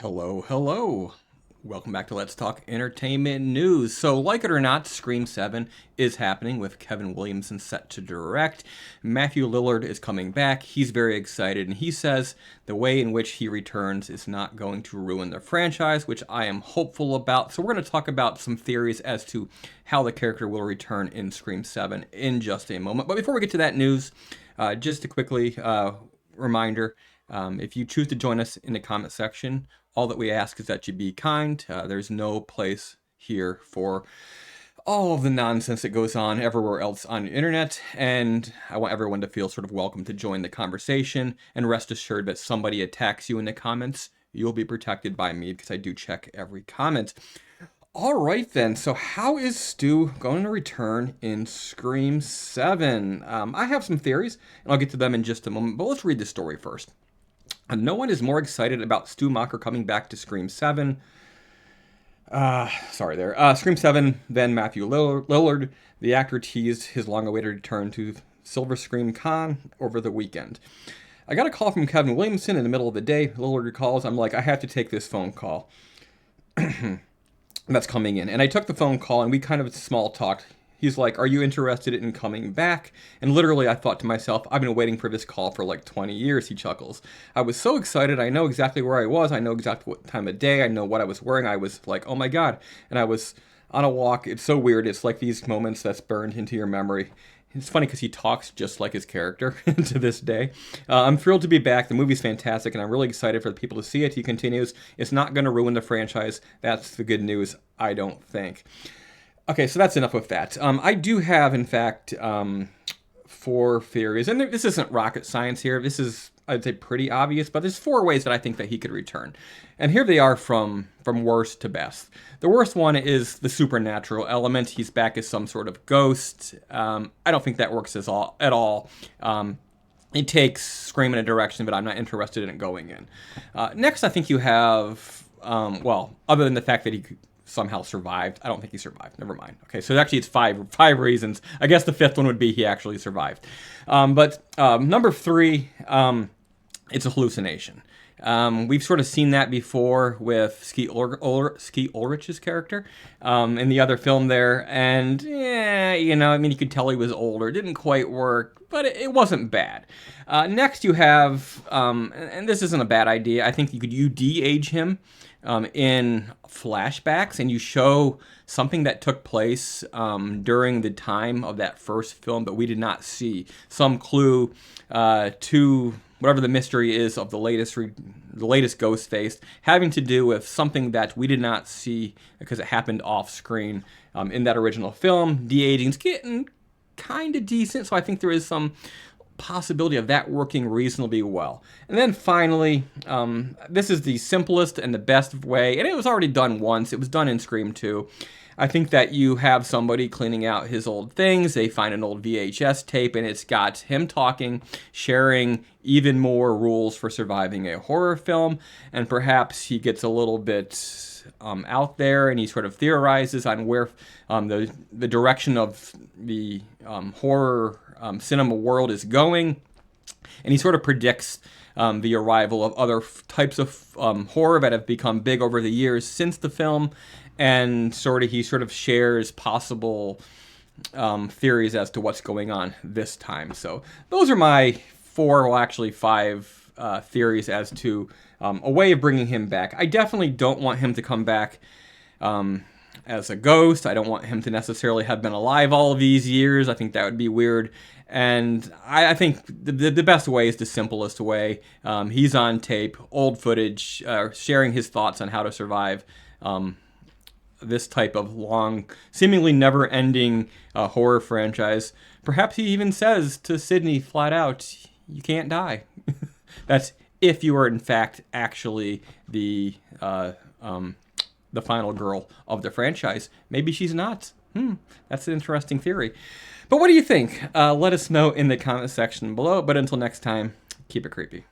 Hello, hello. Welcome back to Let's Talk Entertainment News. So, like it or not, Scream 7 is happening with Kevin Williamson set to direct. Matthew Lillard is coming back. He's very excited, and he says the way in which he returns is not going to ruin the franchise, which I am hopeful about. So, we're going to talk about some theories as to how the character will return in Scream 7 in just a moment. But before we get to that news, just a quickly reminder, if you choose to join us in the comment section, all that we ask is that you be kind. There's no place here for all of the nonsense that goes on everywhere else on the internet, and I want everyone to feel sort of welcome to join the conversation, and rest assured that somebody attacks you in the comments, you'll be protected by me because I do check every comment. All right then, so how is Stu going to return in Scream 7? I have some theories, and I'll get to them in just a moment, but let's read the story first. No one is more excited about Stu Macher coming back to Scream 7. Scream 7 than Matthew Lillard. The actor teased his long-awaited return to Silver Scream Con over the weekend. I got a call from Kevin Williamson in the middle of the day. Lillard recalls, I'm like, I have to take this phone call. That's coming in. And I took the phone call and we kind of small talked. He's like, are you interested in coming back? And literally I thought to myself, I've been waiting for this call for like 20 years, he chuckles. I was so excited. I know exactly where I was. I know exactly what time of day. I know what I was wearing. I was like, oh my God. And I was on a walk. It's so weird. It's like these moments that's burned into your memory. It's funny because he talks just like his character to this day. I'm thrilled to be back. The movie's fantastic, and I'm really excited for the people to see it. He continues, it's not going to ruin the franchise. That's the good news, I don't think. Okay, so that's enough with that. I do have, in fact, 4 theories. And this isn't rocket science here. This is, I'd say, pretty obvious. But there's 4 ways that I think that he could return. And here they are from worst to best. The worst one is the supernatural element. He's back as some sort of ghost. I don't think that works at all. It takes Scream in a direction that I'm not interested in it going in. Next, I think you have, other than the fact that he somehow survived. I don't think he survived. Never mind. Okay, so actually it's five reasons. I guess the 5th one would be he actually survived. But number 3, it's a hallucination. We've sort of seen that before with Skeet Ulrich's character in the other film there. And, you could tell he was older. It didn't quite work, but it wasn't bad. Next you have, and this isn't a bad idea, I think you de-age him in flashbacks, and you show something that took place during the time of that first film that we did not see. Some clue to whatever the mystery is of the latest Ghostface, having to do with something that we did not see because it happened off screen in that original film. De-aging's getting kind of decent, so I think there is some possibility of that working reasonably well. And then finally, this is the simplest and the best way, and it was already done once. It was done in Scream 2. I think that you have somebody cleaning out his old things. They find an old VHS tape, and it's got him talking, sharing even more rules for surviving a horror film, and perhaps he gets a little bit out there, and he sort of theorizes on where the direction of the horror cinema world is going, and he sort of predicts the arrival of other types of horror that have become big over the years since the film, and he sort of shares possible theories as to what's going on this time. So those are my 5 theories as to a way of bringing him back. I definitely don't want him to come back as a ghost. I don't want him to necessarily have been alive all of these years. I think that would be weird. And I think the best way is the simplest way. He's on tape, old footage, sharing his thoughts on how to survive this type of long, seemingly never-ending horror franchise. Perhaps he even says to Sidney flat out, you can't die. That's if you are, in fact, actually the final girl of the franchise. Maybe she's not. That's an interesting theory. But what do you think? Let us know in the comment section below. But until next time, keep it creepy.